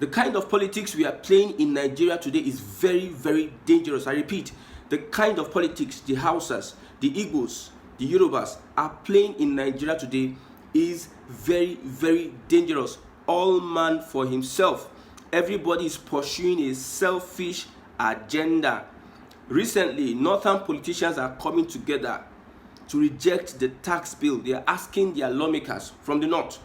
The kind of politics we are playing in Nigeria today is very, very dangerous. I repeat, the kind of politics the Hausas, the Igbos, the Yorubas are playing in Nigeria today is very, very dangerous. All man for himself. Everybody is pursuing a selfish agenda. Recently, northern politicians are coming together to reject the tax bill. They are asking their lawmakers from the north,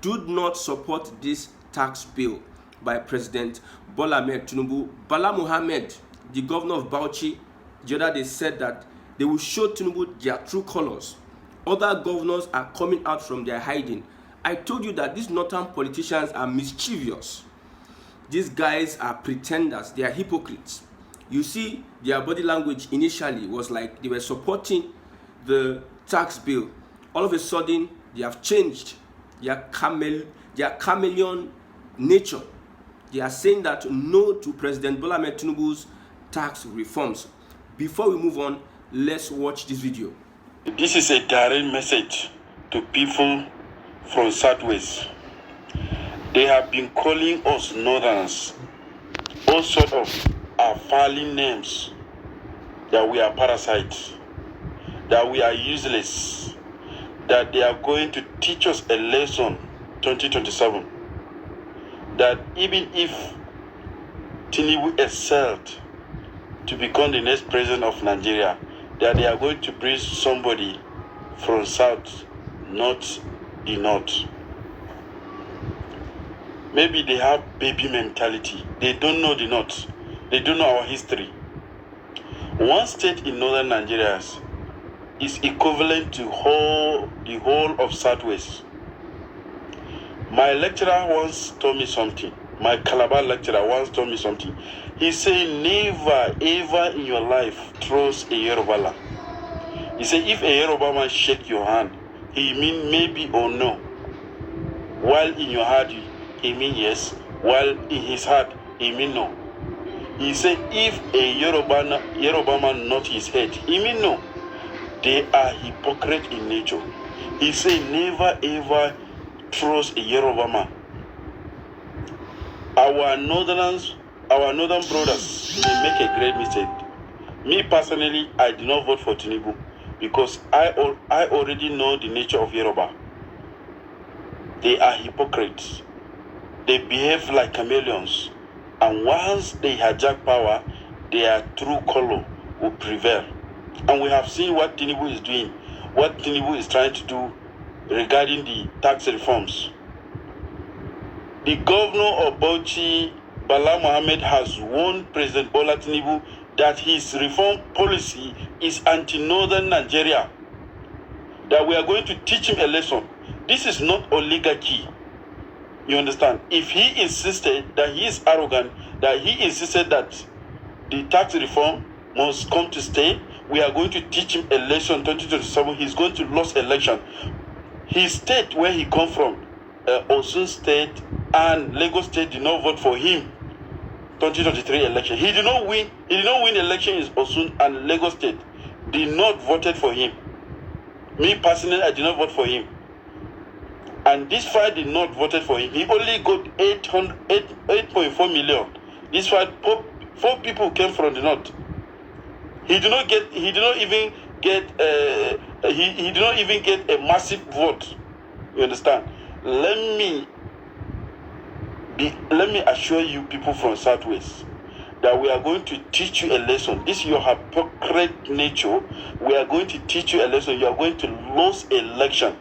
do not support this tax bill by President Bola Ahmed Tinubu. Bala Muhammad, the governor of Bauchi, the other day said that they will show Tinubu their true colors. Other governors are coming out from their hiding. I told you that these northern politicians are mischievous. These guys are pretenders. They are hypocrites. You see, their body language initially was like they were supporting the tax bill. All of a sudden, they have changed their chameleon nature. They are saying that no to President Bola Ahmed Tinubu's tax reforms. Before we move on, let's watch this video. This is a direct message to people from Southwest. They have been calling us Northerners all sorts of fouling names, that we are parasites, that we are useless, that they are going to teach us a lesson 2027. That even if Tinubu excelled to become the next president of Nigeria, that they are going to bring somebody from South, not the North. Maybe they have baby mentality. They don't know the North. They don't know our history. One state in northern Nigeria is equivalent to the whole of Southwest. My lecturer once told me something. My Calabar lecturer once told me something. He said, never ever in your life trust a Yoruba land. He said, if a Yoruba man shake your hand, he mean maybe or no. While in your heart, he mean yes. While in his heart, he mean no. He said, if a Yoruba man nod his head, he mean no. They are hypocrite in nature. He said, never ever trust a Yoruba man. Our northern brothers, they make a great mistake. Me personally, I did not vote for Tinubu because I already know the nature of Yoruba. They are hypocrites. They behave like chameleons. And once they hijack power, their true color will prevail. And we have seen what Tinubu is doing, what Tinubu is trying to do regarding the tax reforms. The governor of Bauchi, Bala Mohammed, has warned President Bola Tinubu that his reform policy is anti-northern Nigeria, that we are going to teach him a lesson. This is not oligarchy. You understand? If he insisted that he is arrogant, that he insisted that the tax reform must come to stay, we are going to teach him a lesson 2027. He's going to lose election. His state where he come from, Osun State and Lagos State, did not vote for him 2023 election. He did not win election in Osun and Lagos State. Did not voted for him. Me personally, I did not vote for him. And this fight did not voted for him. He only got 8.4 million. This fight, four people came from the north. He did not even get a massive vote. You understand? Let me assure you, people from Southwest, that we are going to teach you a lesson. This is your hypocrite nature. We are going to teach you a lesson. You are going to lose election.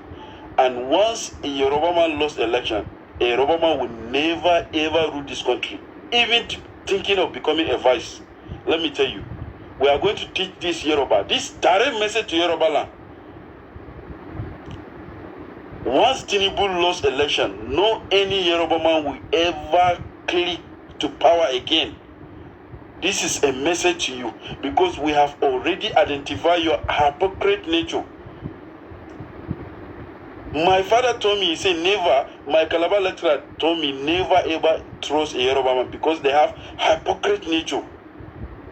And once a Yoruba man lost election, a Yoruba man will never ever rule this country. Even thinking of becoming a vice. Let me tell you, we are going to teach this Yoruba, this direct message to Yoruba land. Once Tinubu lost election, no any Yoruba man will ever click to power again. This is a message to you because we have already identified your hypocrite nature. My father told me, he said never, my Calabar lecturer told me never ever trust a Yoruba man because they have hypocrite nature.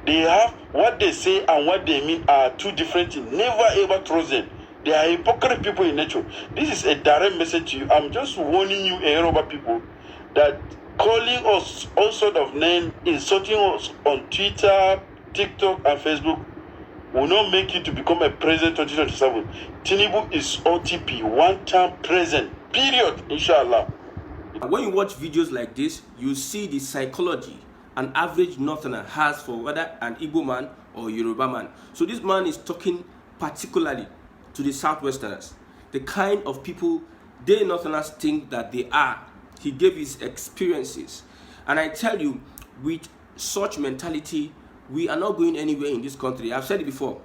They have what they say and what they mean are two different things. Never ever trust them. They are hypocrite people in nature. This is a direct message to you. I'm just warning you, Yoruba people, that calling us all sort of names, insulting us on Twitter, TikTok, and Facebook will not make you to become a president 2027. Tinubu is OTP, one-time president, period, inshallah. When you watch videos like this, you see the psychology an average northerner has for whether an Igbo man or Yoruba man. So this man is talking particularly to the Southwesterners, the kind of people they northerners think that they are. He gave his experiences. And I tell you, with such mentality, we are not going anywhere in this country. I've said it before.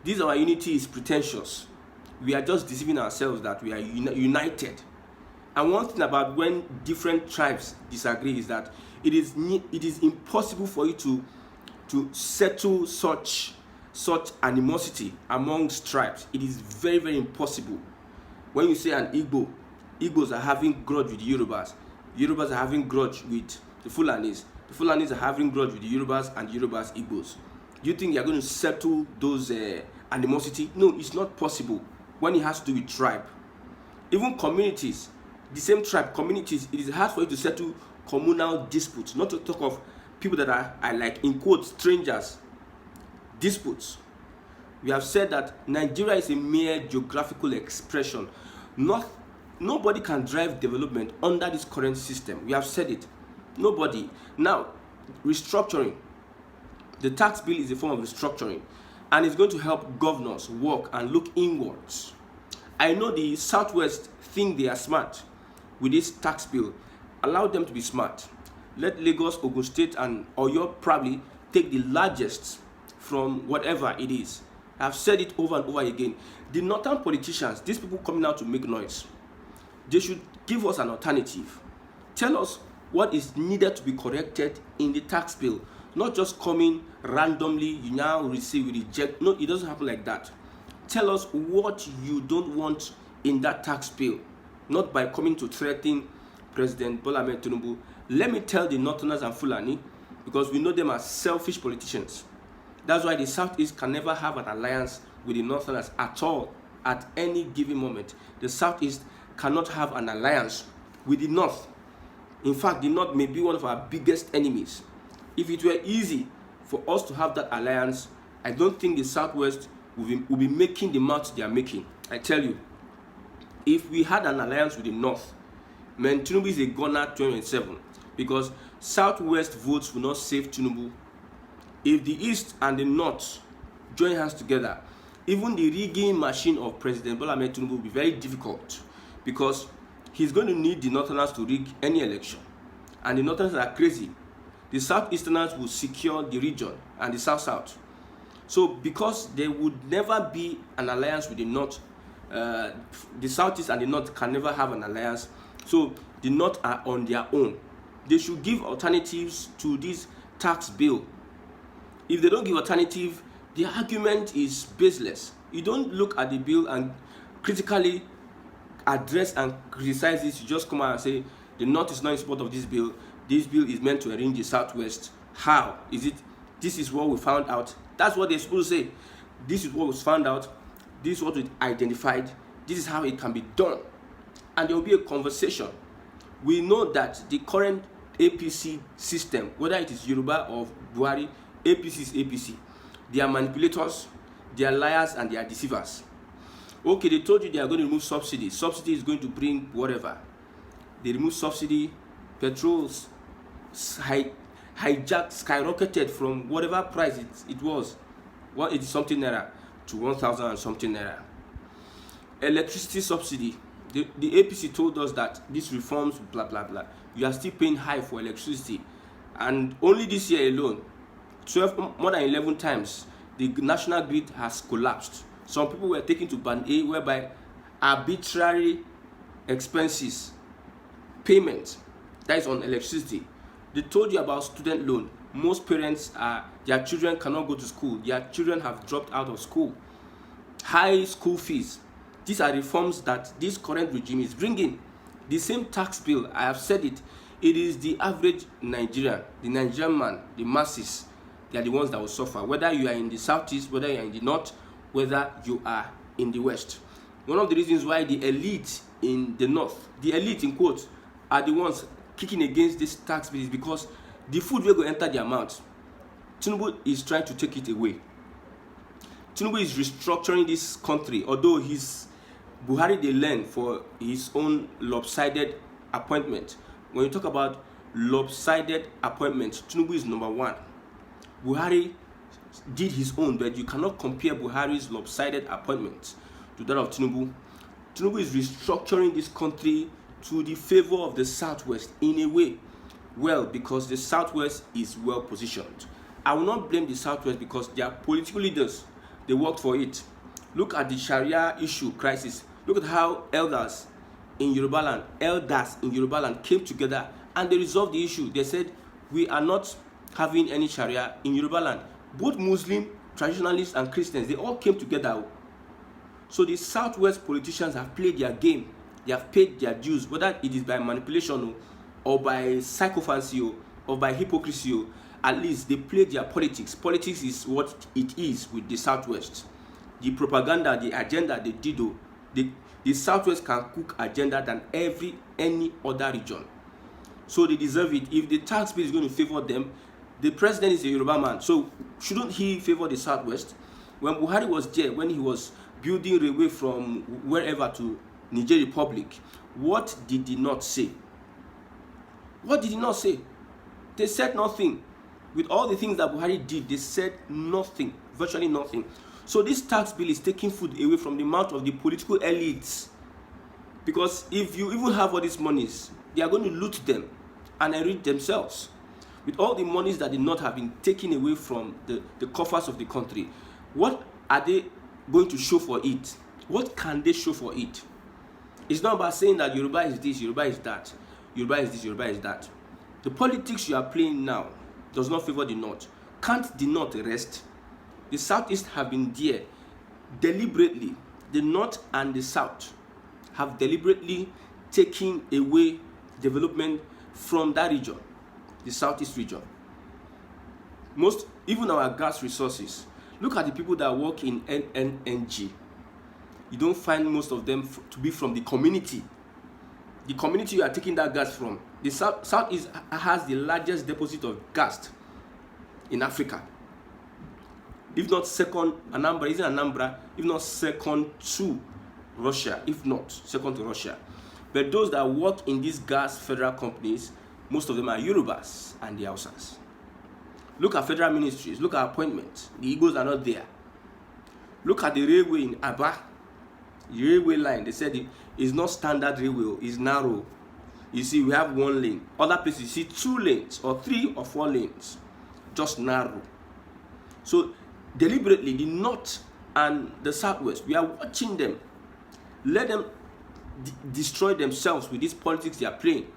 This our unity is pretentious. We are just deceiving ourselves that we are united. And one thing about when different tribes disagree is that it is impossible for you to settle such animosity amongst tribes. It is very, very impossible. When you say an Igbos are having grudge with the Yorubas are having grudge with the Fulanis are having grudge with the Yorubas, and Yorubas Igbos. Do you think you're going to settle those animosity? No, it's not possible when it has to do with tribe. Even communities, the same tribe communities, it is hard for you to settle communal disputes, not to talk of people that are like, in quotes, strangers. Disputes. We have said that Nigeria is a mere geographical expression. Nobody can drive development under this current system. We have said it. Nobody. Now, restructuring. The tax bill is a form of restructuring, and it's going to help governors work and look inwards. I know the Southwest think they are smart with this tax bill. Allow them to be smart. Let Lagos, Ogun State, and Oyo probably take the largest from whatever it is. I've said it over and over again. The northern politicians, these people coming out to make noise, they should give us an alternative. Tell us what is needed to be corrected in the tax bill. Not just coming randomly, you now receive, you reject. No, it doesn't happen like that. Tell us what you don't want in that tax bill, not by coming to threaten President Bola Ahmed Tinubu. Let me tell the Northerners and Fulani, because we know them as selfish politicians. That's why the Southeast can never have an alliance with the Northerners at all, at any given moment. The Southeast cannot have an alliance with the North. In fact, the North may be one of our biggest enemies. If it were easy for us to have that alliance, I don't think the Southwest will be making the march they are making. I tell you, if we had an alliance with the North, man, Tinubu is a gunner 2027, because Southwest votes will not save Tinubu. If the East and the North join hands together, even the rigging machine of President Bola Ahmed Tinubu will be very difficult, because he's going to need the Northerners to rig any election. And the Northerners are crazy. The Southeasterners will secure the region and the South-South. So because there would never be an alliance with the North, the Southeast and the North can never have an alliance. So the North are on their own. They should give alternatives to this tax bill. If they don't give alternative, the argument is baseless. You don't look at the bill and critically address and criticize this. You just come out and say the North is not in support of this bill. This bill is meant to arrange the Southwest. How is it? This is what we found out. That's what they're supposed to say. This is what was found out. This is what we identified. This is how it can be done. And there will be a conversation. We know that the current APC system, whether it is Yoruba or Buhari, APC is APC. They are manipulators, they are liars, and they are deceivers. Okay, they told you they are going to remove subsidy. Subsidy is going to bring whatever. They remove subsidy, petrols skyrocketed from whatever price it was, 180 something naira to 1,000 and something naira. Electricity subsidy, the APC told us that these reforms, blah blah blah, you are still paying high for electricity, and only this year alone, more than 11 times the national grid has collapsed. Some people were taken to Band A, whereby arbitrary expenses, payment, that is on electricity. They told you about student loan. Most parents their children cannot go to school. Their children have dropped out of school. High school fees. These are reforms that this current regime is bringing. The same tax bill, I have said it, it is the average Nigerian, the Nigerian man, the masses, they are the ones that will suffer. Whether you are in the Southeast, whether you are in the North, whether you are in the West. One of the reasons why the elite in the North, the elite in quotes, are the ones kicking against this tax bill is because the food will go enter their mouth. Tinubu is trying to take it away. Tinubu is restructuring this country, although Buhari they learn for his own lopsided appointment. When you talk about lopsided appointments, Tinubu is number one. Buhari did his own, but you cannot compare Buhari's lopsided appointment to that of Tinubu. Tinubu is restructuring this country to the favor of the Southwest in a way. Well, because the Southwest is well positioned. I will not blame the Southwest because their political leaders, they worked for it. Look at the Sharia issue crisis. Look at how elders in Yoruba land came together and they resolved the issue. They said, we are not having any Sharia in Yoruba land. Both Muslim, traditionalists, and Christians, they all came together. So the Southwest politicians have played their game. They have paid their dues, whether it is by manipulation or by sycophancy or by hypocrisy. At least they played their politics. Politics is what it is with the Southwest. The propaganda, the agenda they did, the Southwest can cook agenda than any other region. So they deserve it. If the tax bill is going to favor them, the president is a Yoruba man. So shouldn't he favor the Southwest? When Buhari was there, when he was building railway from wherever to Niger Republic, what did he not say? What did he not say? They said nothing. With all the things that Buhari did, they said nothing, virtually nothing. So this tax bill is taking food away from the mouth of the political elites. Because if you even have all these monies, they are going to loot them and enrich themselves. With all the monies that did not have been taken away from the coffers of the country, what are they going to show for it? What can they show for it? It's not about saying that Yoruba is this, Yoruba is that, Yoruba is this, Yoruba is that. The politics you are playing now does not favor the North. Can't the North rest? The Southeast have been there deliberately. The North and the South have deliberately taken away development from that region, the Southeast region. Even our gas resources. Look at the people that work in NNNG. You don't find most of them to be from the community. The community you are taking that gas from. The Southeast has the largest deposit of gas in Africa. If not second, Anambra, if not second to Russia, if not second to Russia. But those that work in these gas federal companies, most of them are Yorubas and the Hausas. Look at federal ministries, look at appointments. The Igbos are not there. Look at the railway in Aba. The railway line, they said it's not standard railway, it's narrow. You see, we have one lane. Other places, you see 2 lanes or 3 or 4 lanes, just narrow. So deliberately, the North and the Southwest, we are watching them. Let them destroy themselves with this politics they are playing.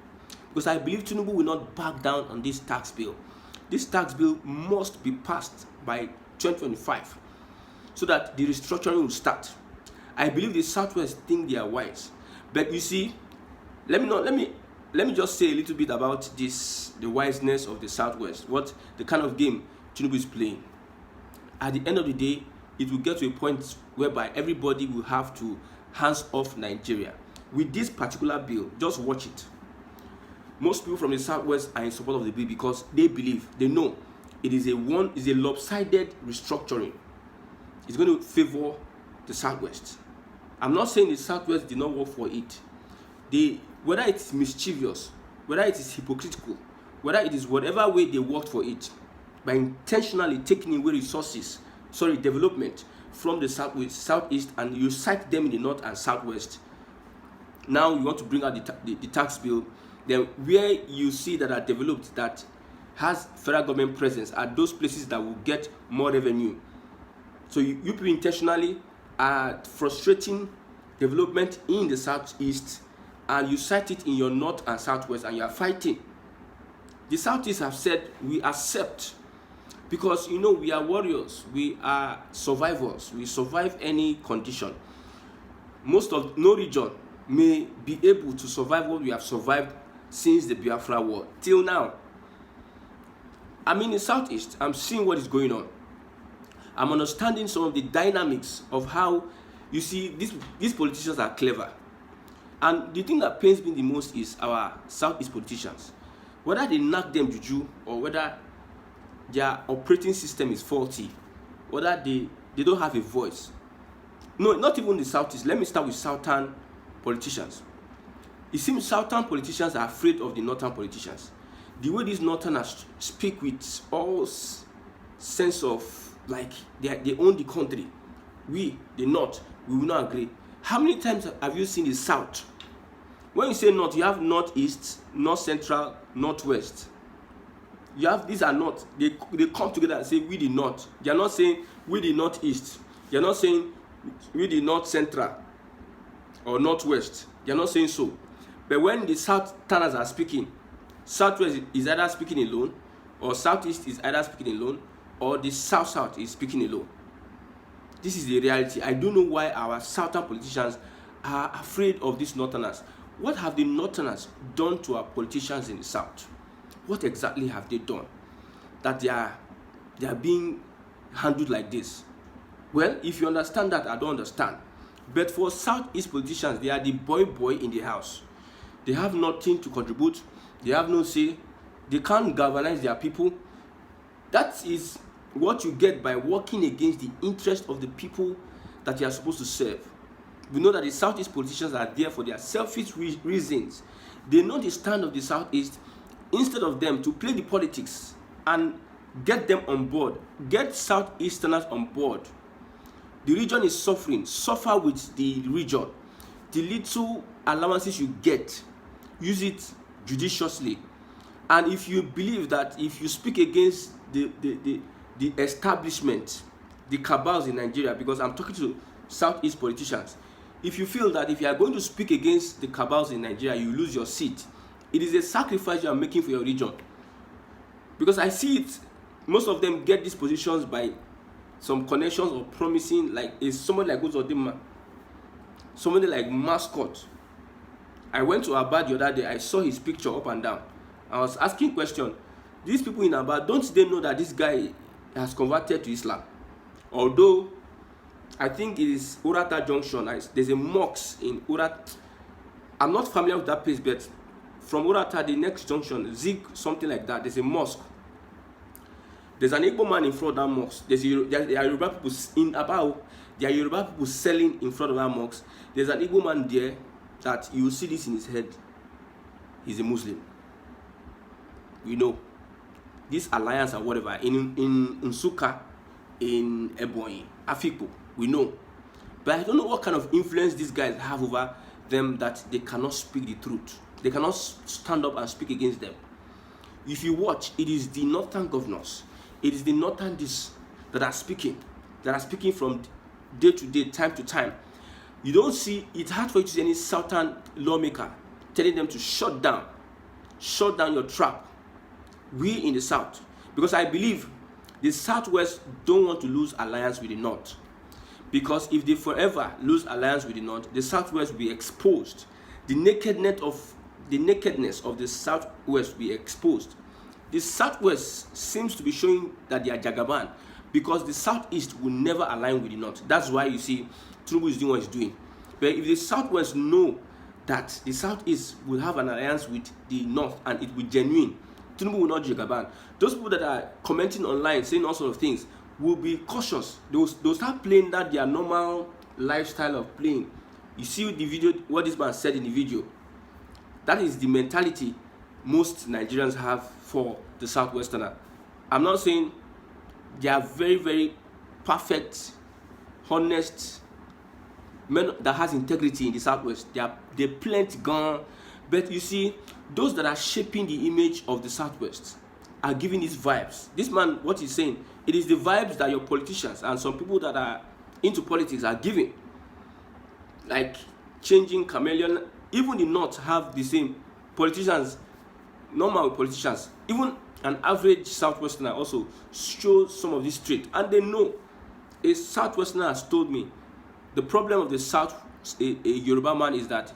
Because I believe Tinubu will not back down on this tax bill. This tax bill must be passed by 2025 so that the restructuring will start. I believe the Southwest think they are wise. But you see, let me just say a little bit about this, the wiseness of the Southwest, what the kind of game Tinubu is playing. At the end of the day, it will get to a point whereby everybody will have to hands off Nigeria. With this particular bill, just watch it. Most people from the Southwest are in support of the bill because they believe, they know it is a lopsided restructuring. It's going to favor the Southwest. I'm not saying the Southwest did not work for it. Whether it's mischievous, whether it is hypocritical, whether it is whatever way they worked for it, by intentionally taking away development from the Southeast, and you cite them in the North and Southwest. Now you want to bring out the tax bill. Then where you see that are developed, that has federal government presence, are those places that will get more revenue. So you people intentionally are frustrating development in the Southeast, and you cite it in your North and Southwest, and you are fighting. The Southeast have said, we accept, because we are warriors, we are survivors, we survive any condition. No region may be able to survive what we have survived since the Biafra war till now. I'm in the Southeast, I'm seeing what is going on. I'm understanding some of the dynamics of how, you see, these politicians are clever. And the thing that pains me the most is our Southeast politicians. Whether they knock them juju or whether their operating system is faulty, whether they don't have a voice. No, not even the Southeast. Let me start with Southern politicians. It seems Southern politicians are afraid of the Northern politicians. The way these Northerners speak with all sense of like they own the country. We, the North, we will not agree. How many times have you seen the South? When you say North, you have Northeast, North Central, Northwest. You have, these are not, they come together and say we the North. They are not saying we the Northeast. They are not saying we the North Central or Northwest. They are not saying so. But when the Southerners are speaking, Southwest is either speaking alone, or Southeast is either speaking alone, or the South is speaking alone. This is the reality. I don't know why our Southern politicians are afraid of these Northerners. What have the Northerners done to our politicians in the South? What exactly have they done that they are being handled like this? Well, if you understand that, I don't understand. But for Southeast politicians, they are the boy in the house. They have nothing to contribute. They have no say. They can't galvanize their people. That is what you get by working against the interest of the people that you are supposed to serve. We know that the Southeast politicians are there for their selfish reasons. They know the stand of the Southeast. Instead of them to play the politics and get them on board, get Southeasterners on board. The region is suffering. Suffer with the region. The little allowances you get, use it judiciously. And if you believe that if you speak against the establishment, the cabals in Nigeria, because I'm talking to Southeast politicians, if you feel that if you are going to speak against the cabals in Nigeria, you lose your seat, it is a sacrifice you are making for your region. Because I see it, most of them get these positions by some connections or promising, like is somebody like Uzodima, somebody like Mascot. I went to Abad the other day, I saw his picture up and down. I was asking question, these people in Abad, don't they know that this guy has converted to Islam? Although, I think it is Urata Junction, there's a mosque in Urata. I'm not familiar with that place, but from Urata, the next junction, Zig, something like that, there's a mosque. There's an Igbo man in front of that mosque. There are Yoruba people in Abao. There are Yoruba people selling in front of that mosque. There's an Igbo man there that you will see this in his head. He's a Muslim. We know. This alliance or whatever, in Nsuka, in Ebonyi, Afikpo, we know. But I don't know what kind of influence these guys have over them that they cannot speak the truth. They cannot stand up and speak against them. If you watch, it is the northern governors, it is the northern that are speaking from day to day, time to time. You don't see, it's hard for you to see any southern lawmaker telling them to shut down your trap. We in the south, because I believe the southwest don't want to lose alliance with the north. Because if they forever lose alliance with the north, the southwest will be exposed. The nakedness of the southwest will be exposed. The southwest seems to be showing that they are Jagaban, because the southeast will never align with the north. That's why you see Tinubu is doing what he's doing. But if the southwest know that the southeast will have an alliance with the north and it will be genuine, Tinubu will not Jagaban. Those people that are commenting online, saying all sorts of things, will be cautious. They'll start playing that their normal lifestyle of playing. You see the video, what this man said in the video. That is the mentality most Nigerians have for the Southwesterner. I'm not saying they are very, very perfect, honest men that has integrity in the Southwest. They plenty gone. But you see, those that are shaping the image of the Southwest are giving these vibes. This man, what he's saying, it is the vibes that your politicians and some people that are into politics are giving. Like changing chameleon. Even the North have the same politicians, normal politicians. Even an average Southwesterner also shows some of this trait. And they know. A Southwesterner has told me the problem of the South, a Yoruba man, is that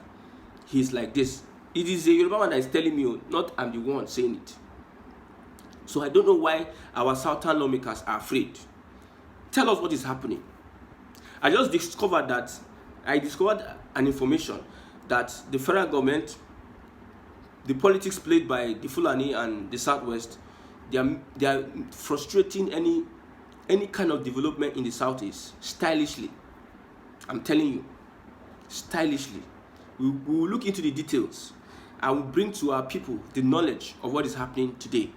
he's like this. It is a Yoruba man that is telling me, not I'm the one saying it. So I don't know why our Southern lawmakers are afraid. Tell us what is happening. I discovered an information that the federal government, the politics played by the Fulani and the Southwest, they are frustrating any kind of development in the Southeast stylishly. I'm telling you, stylishly. We will look into the details and we'll bring to our people the knowledge of what is happening today.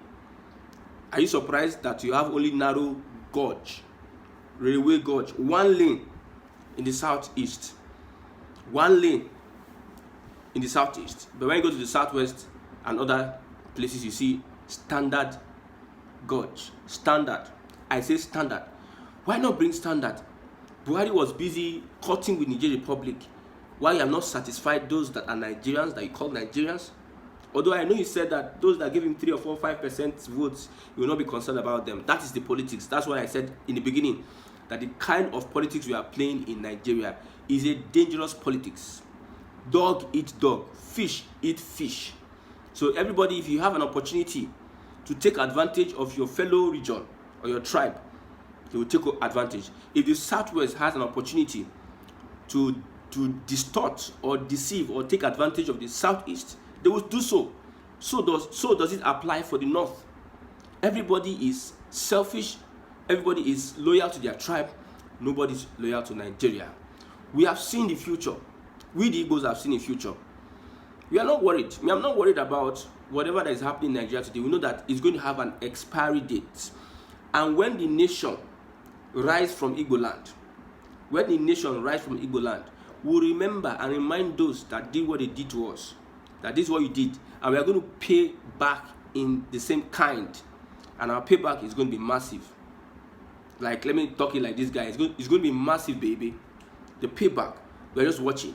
Are you surprised that you have only narrow gauge, railway gauge, one lane in the Southeast? One lane in the Southeast. But when you go to the Southwest and other places, you see standard gauge. Standard. I say standard. Why not bring standard? Buhari was busy cutting with Niger Republic. Why you have not satisfied those that are Nigerians, that you call Nigerians? Although I know you said that those that give him 3 or 4, 5% votes, you will not be concerned about them. That is the politics. That's why I said in the beginning that the kind of politics we are playing in Nigeria is a dangerous politics. Dog eat dog, fish eat fish. So everybody, if you have an opportunity to take advantage of your fellow region or your tribe, they will take advantage. If the Southwest has an opportunity to distort or deceive or take advantage of the Southeast, they will do so. So does it apply for the North. Everybody is selfish. Everybody is loyal to their tribe. Nobody is loyal to Nigeria. We have seen the future. We the Igbos have seen the future. We are not worried. I'm not worried about whatever that is happening in Nigeria today. We know that it's going to have an expiry date. And when the nation rise from Igbo land, we'll remember and remind those that did what they did to us, that this is what you did, and we are going to pay back in the same kind, and our payback is going to be massive. Like, let me talk it like this guy. It's going to be massive, baby. The payback. We're just watching.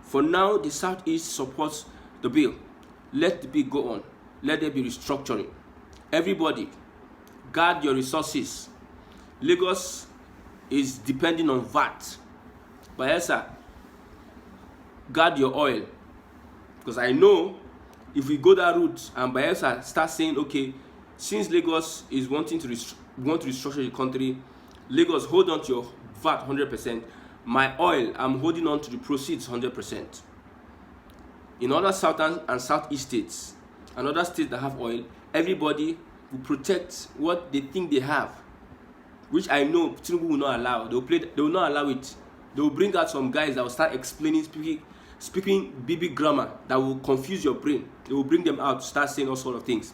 For now, the Southeast supports the bill. Let the bill go on. Let there be restructuring. Everybody, guard your resources. Lagos is depending on VAT. Bayelsa, guard your oil. Because I know if we go that route and Bayelsa start saying, okay, since Lagos is want to restructure the country, Lagos, hold on to your VAT 100%. My oil, I'm holding on to the proceeds 100%. In other southern and southeast states, and other states that have oil, everybody will protect what they think they have, which I know Tinubu will not allow. They will not allow it. They will bring out some guys that will start explaining, speaking BB grammar that will confuse your brain. They will bring them out to start saying all sort of things.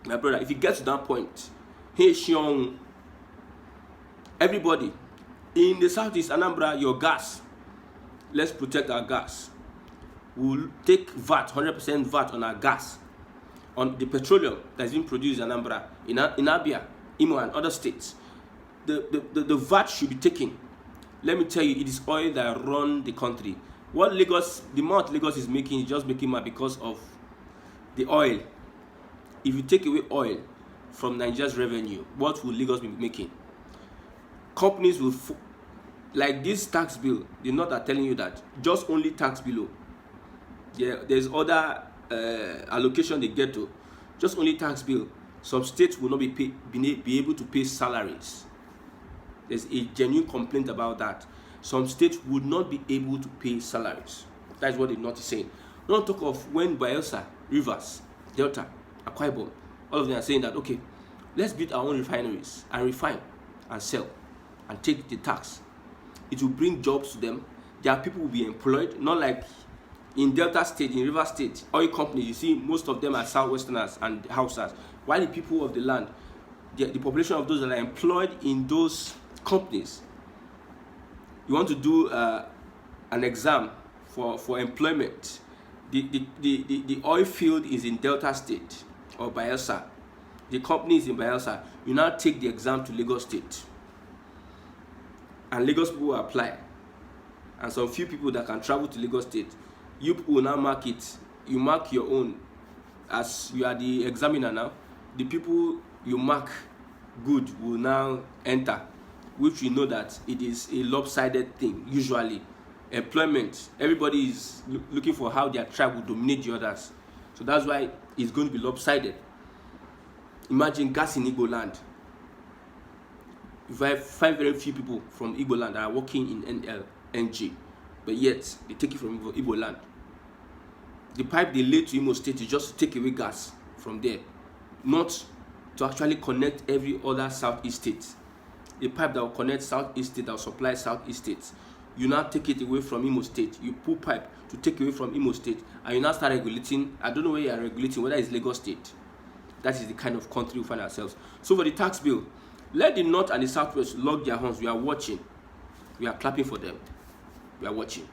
My brother, if you get to that point, hey Shiong, everybody in the Southeast, Anambra, your gas, let's protect our gas. We'll take VAT, 100% VAT on our gas, on the petroleum that's being produced in Anambra, in Abia, Imo, and other states. The VAT should be taken. Let me tell you, it is oil that run the country. What Lagos, the amount Lagos is making is just making money because of the oil. If you take away oil from Nigeria's revenue, what will Lagos be making? Companies will, like this tax bill, they're not are telling you that, just only tax below. Yeah, there's other allocation they get to, just only tax bill. Some states will not be able to pay salaries. There's a genuine complaint about that. Some states would not be able to pay salaries. That's what they're not saying. Don't talk of when Bayelsa, Rivers, Delta, Akwa Ibom, all of them are saying that, okay, let's build our own refineries and refine and sell and take the tax. It will bring jobs to them. Their people will be employed, not like in Delta State, in River State, oil companies, you see most of them are Southwesterners and Hausas. While the people of the land, the population of those that are employed in those companies, you want to do an exam for employment. The oil field is in Delta State or Bayelsa. The company is in Bayelsa. You now take the exam to Lagos State. And Lagos people will apply. And some few people that can travel to Lagos State, you people will now mark it. You mark your own. As you are the examiner now, the people you mark good will now enter, which we know that it is a lopsided thing. Usually employment, everybody is looking for how their tribe will dominate the others, so that's why it's going to be lopsided. Imagine gas in Igbo land. If I find very few people from Igbo land that are working in NG, but yet they take it from Igbo land. The pipe they lay to Imo State is just to take away gas from there, not to actually connect every other southeast state. A pipe that will connect southeast state, that will supply southeast states. You now take it away from Imo State. You pull pipe to take away from Imo State, and you now start regulating. I don't know where you are regulating, whether it's Lagos State. That is the kind of country we find ourselves. So for the tax bill, let the north and the southwest lock their horns. We are watching. We are clapping for them. We are watching.